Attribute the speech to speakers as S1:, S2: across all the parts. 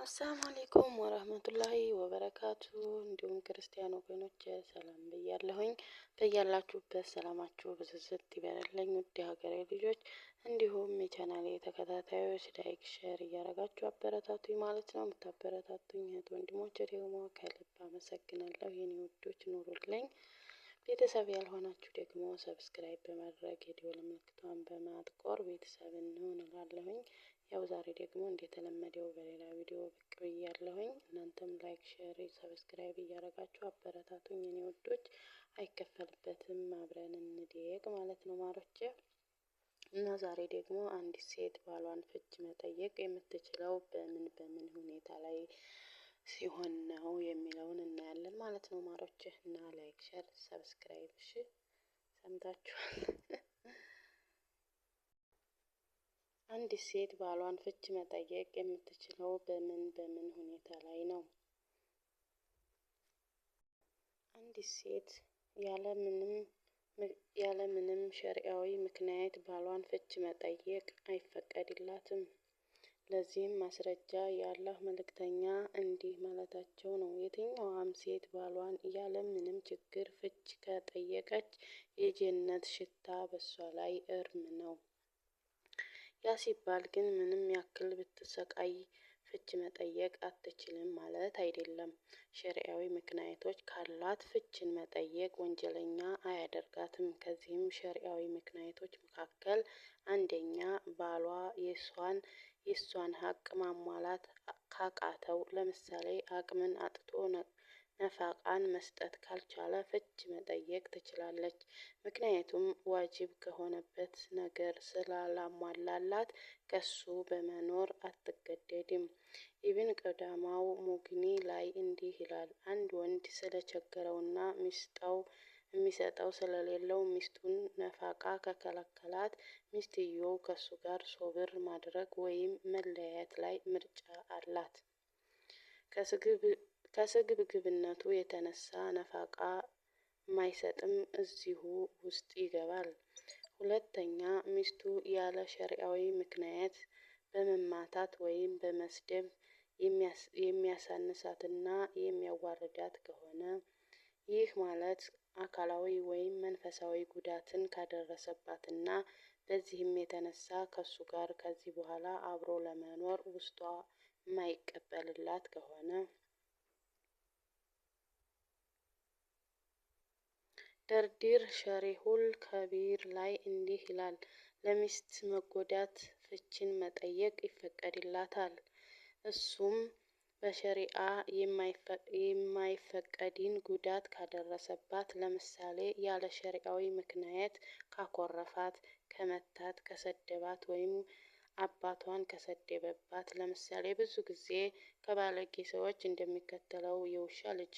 S1: አሰላሙ አለይኩም ወራህመቱላሂ ወበረካቱ። እንዲሁም ክርስቲያን ወገኖች ሰላም ብያለሁኝ። በያላችሁበት ሰላማችሁ ብዝዝት ይበልልኝ። ውድ ሀገሬ ልጆች እንዲሁም የቻናሌ ተከታታዮች ላይክ፣ ሼር እያረጋችሁ አበረታቱኝ ማለት ነው። የምታበረታቱኝ እህት ወንድሞች ደግሞ ከልብ አመሰግናለሁ። የኔ ውዶች ኑሩልኝ። ቤተሰብ ያልሆናችሁ ደግሞ ሰብስክራይብ በማድረግ የደወል ምልክቷን በማጥቆር ቤተሰብ እንሁን እላለሁኝ። ያው ዛሬ ደግሞ እንደተለመደው በሌላ ቪዲዮ ብቅ ብያለሁኝ። እናንተም ላይክ፣ ሼር፣ ሰብስክራይብ እያረጋችሁ አበረታቱኝ የኔ ውዶች። አይከፈልበትም፣ አብረን እንደግ ማለት ነው ማሮቼ። እና ዛሬ ደግሞ አንዲት ሴት ባሏን ፍች መጠየቅ የምትችለው በምን ሁኔታ ላይ ሲሆን ነው የሚለውን እናያለን ማለት ነው ማሮቼ። እና ላይክ፣ ሼር፣ ሰብስክራይብ እሺ፣ ሰምታችኋል። አንዲት ሴት ባሏን ፍች መጠየቅ የምትችለው በምን ሁኔታ ላይ ነው? አንዲት ሴት ያለምንም ሸሪዓዊ ምክንያት ባሏን ፍች መጠየቅ አይፈቀድላትም። ለዚህም ማስረጃ የአላህ መልእክተኛ እንዲህ ማለታቸው ነው። የትኛዋም ሴት ባሏን ያለምንም ችግር ፍች ከጠየቀች የጀነት ሽታ በሷ ላይ እርም ነው። ያ ሲባል ግን ምንም ያክል ብትሰቃይ ፍች መጠየቅ አትችልም ማለት አይደለም። ሸሪዓዊ ምክንያቶች ካላት ፍችን መጠየቅ ወንጀለኛ አያደርጋትም። ከዚህም ሸሪዓዊ ምክንያቶች መካከል አንደኛ ባሏ የሷን ሀቅ ማሟላት ካቃተው፣ ለምሳሌ አቅምን አጥቶ ነፋቃን መስጠት ካልቻለ ፍች መጠየቅ ትችላለች። ምክንያቱም ዋጅብ ከሆነበት ነገር ስላላሟላላት ከሱ በመኖር አትገደድም። ኢብን ቀዳማው ሙግኒ ላይ እንዲህ ይላል፣ አንድ ወንድ ስለቸገረውና የሚሰጠው ስለሌለው ሚስቱን ነፋቃ ከከለከላት ሚስትየው ከሱ ጋር ሶብር ማድረግ ወይም መለያየት ላይ ምርጫ አላት። ከስግብግብነቱ የተነሳ ነፋቃ ማይሰጥም እዚሁ ውስጥ ይገባል። ሁለተኛ ሚስቱ ያለ ሸሪዓዊ ምክንያት በመማታት ወይም በመስደብ የሚያሳንሳትና የሚያዋርዳት ከሆነ፣ ይህ ማለት አካላዊ ወይም መንፈሳዊ ጉዳትን ካደረሰባትና በዚህም የተነሳ ከሱ ጋር ከዚህ በኋላ አብሮ ለመኖር ውስጧ የማይቀበልላት ከሆነ፣ ደርዲር ሸሪሁል ከቢር ላይ እንዲህ ይላል፣ ለሚስት መጎዳት ፍችን መጠየቅ ይፈቀድላታል። እሱም በሸሪዓ የማይፈቀድን ጉዳት ካደረሰባት፣ ለምሳሌ ያለ ሸሪዓዊ ምክንያት ካኮረፋት፣ ከመታት፣ ከሰደባት ወይም አባቷን ከሰደበባት። ለምሳሌ ብዙ ጊዜ ከባለጌ ሰዎች እንደሚከተለው የውሻ ልጅ፣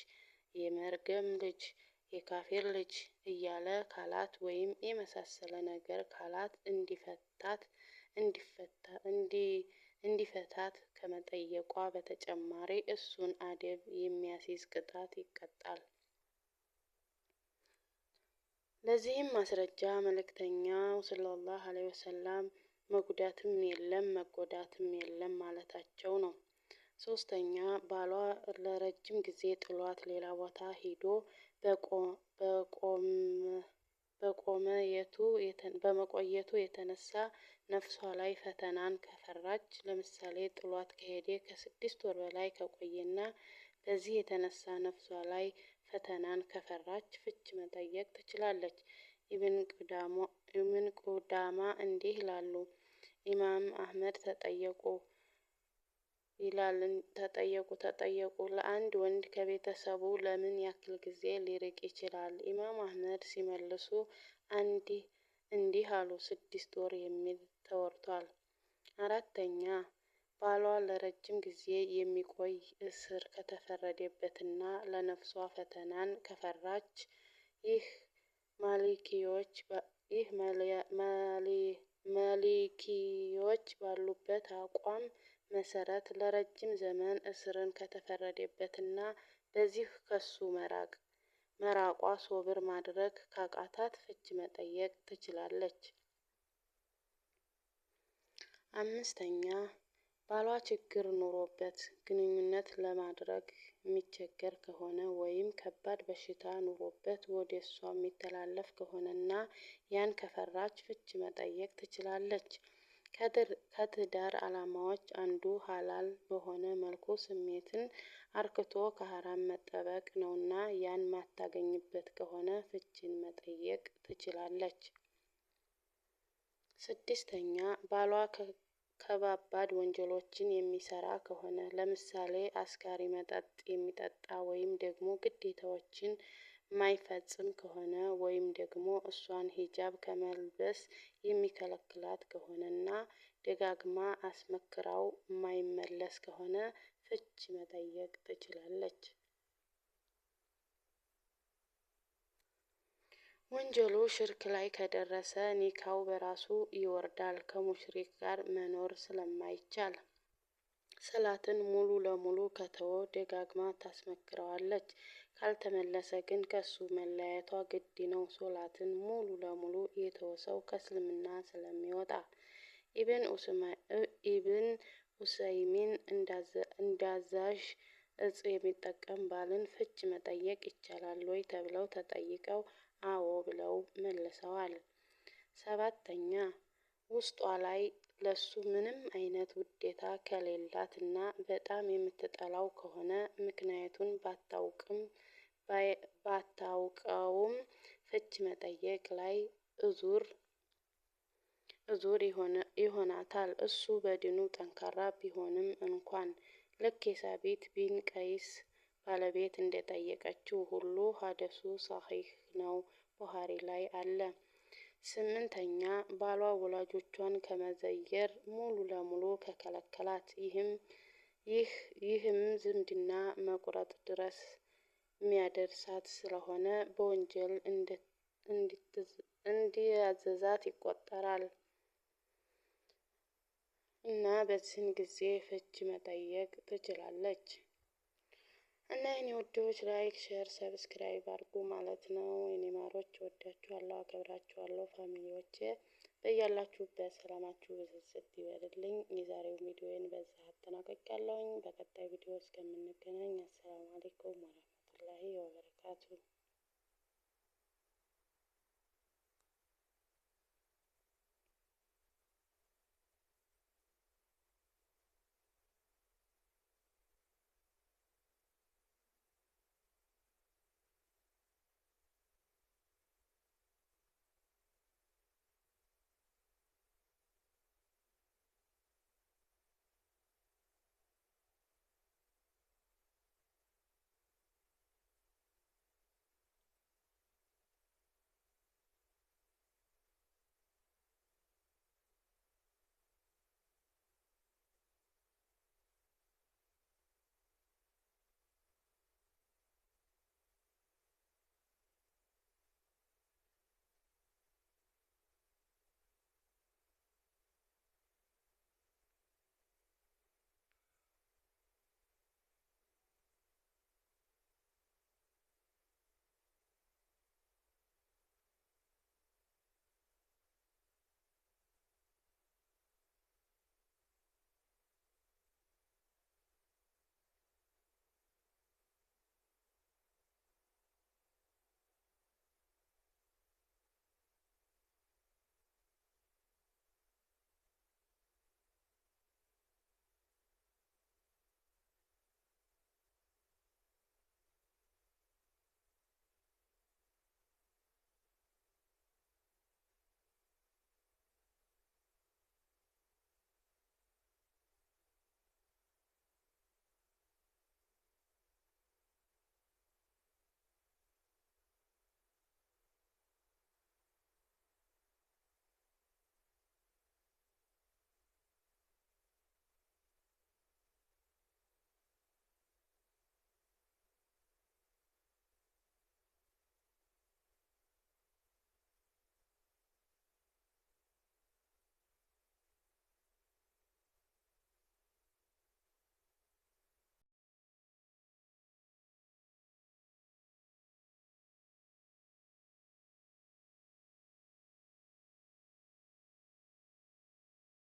S1: የመርገም ልጅ፣ የካፊር ልጅ እያለ ካላት ወይም የመሳሰለ ነገር ካላት እንዲፈታት ከመጠየቋ በተጨማሪ እሱን አደብ የሚያስይዝ ቅጣት ይቀጣል። ለዚህም ማስረጃ መልእክተኛው ሰለላሁ ዐለይሂ ወሰለም መጉዳትም የለም መጎዳትም የለም ማለታቸው ነው። ሶስተኛ ባሏ ለረጅም ጊዜ ጥሏት ሌላ ቦታ ሂዶ በመቆየቱ የተነሳ ነፍሷ ላይ ፈተናን ከፈራች፣ ለምሳሌ ጥሏት ከሄደ ከ6 ወር በላይ ከቆየና በዚህ የተነሳ ነፍሷ ላይ ፈተናን ከፈራች ፍች መጠየቅ ትችላለች። ኢብን ቁዳማ እንዲህ ይላሉ፣ ኢማም አህመድ ተጠየቁ ለአንድ ወንድ ከቤተሰቡ ለምን ያክል ጊዜ ሊርቅ ይችላል? ኢማም አህመድ ሲመልሱ እንዲህ አሉ፣ 6 ወር የሚል ተወርቷል። አራተኛ ባሏ ለረጅም ጊዜ የሚቆይ እስር ከተፈረደበትና ለነፍሷ ፈተናን ከፈራች፣ ይህ ማሊኪዮች ባሉበት አቋም መሰረት ለረጅም ዘመን እስርን ከተፈረደበትና በዚህ ከሱ መራቋ ሶብር ማድረግ ካቃታት ፍች መጠየቅ ትችላለች። አምስተኛ ባሏ ችግር ኑሮበት ግንኙነት ለማድረግ የሚቸገር ከሆነ ወይም ከባድ በሽታ ኑሮበት ወደ እሷ የሚተላለፍ ከሆነና ያን ከፈራች ፍች መጠየቅ ትችላለች። ከትዳር ዓላማዎች አንዱ ሀላል በሆነ መልኩ ስሜትን አርክቶ ከሀራም መጠበቅ ነውና ያን ማታገኝበት ከሆነ ፍችን መጠየቅ ትችላለች። ስድስተኛ ባሏ ከባባድ ወንጀሎችን የሚሰራ ከሆነ ለምሳሌ አስካሪ መጠጥ የሚጠጣ ወይም ደግሞ ግዴታዎችን ማይፈጽም ከሆነ ወይም ደግሞ እሷን ሂጃብ ከመልበስ የሚከለክላት ከሆነና ደጋግማ አስመክራው ማይመለስ ከሆነ ፍች መጠየቅ ትችላለች። ወንጀሉ ሽርክ ላይ ከደረሰ ኒካው በራሱ ይወርዳል ከሙሽሪክ ጋር መኖር ስለማይቻል። ሰላትን ሙሉ ለሙሉ ከተወ ደጋግማ ታስመክረዋለች። ካልተመለሰ ግን ከሱ መለያየቷ ግድ ነው። ሶላትን ሙሉ ለሙሉ የተወሰው ከእስልምና ስለሚወጣ። ኢብን ኡሰይሚን እንዳዛዥ እጽ የሚጠቀም ባልን ፍች መጠየቅ ይቻላል ወይ ተብለው ተጠይቀው አዎ ብለው መልሰዋል። ሰባተኛ ውስጧ ላይ ለሱ ምንም አይነት ውዴታ ከሌላት እና በጣም የምትጠላው ከሆነ ምክንያቱን ባታውቀውም ፍች መጠየቅ ላይ እዙር ይሆናታል። እሱ በድኑ ጠንካራ ቢሆንም እንኳን ልክ የሳቢት ቢን ቀይስ ባለቤት እንደጠየቀችው ሁሉ ሀዲሱ ሰሒህ ነው፣ ቡኻሪ ላይ አለ። ስምንተኛ ባሏ ወላጆቿን ከመዘየር ሙሉ ለሙሉ ከከለከላት ይህም ዝምድና መቁረጥ ድረስ ሚያደርሳት ስለሆነ በወንጀል እንዲያዘዛት ይቆጠራል እና በዚህን ጊዜ ፍች መጠየቅ ትችላለች። እና የኔ ውዶች ላይክ፣ ሼር፣ ሰብስክራይብ አድርጉ ማለት ነው። የኔ ማሮች ወዳችኋለሁ፣ አከብራችኋለሁ። ፋሚሊዎቼ በያላችሁበት ሰላማችሁ ብዝት ይበልልኝ። የዛሬው ቪዲዮን በዛ አጠናቅቄያለሁኝ። በቀጣይ ቪዲዮ እስከምንገናኝ አሰላሙ አለይኩም ወራህመቱላሂ ወበረካቱ።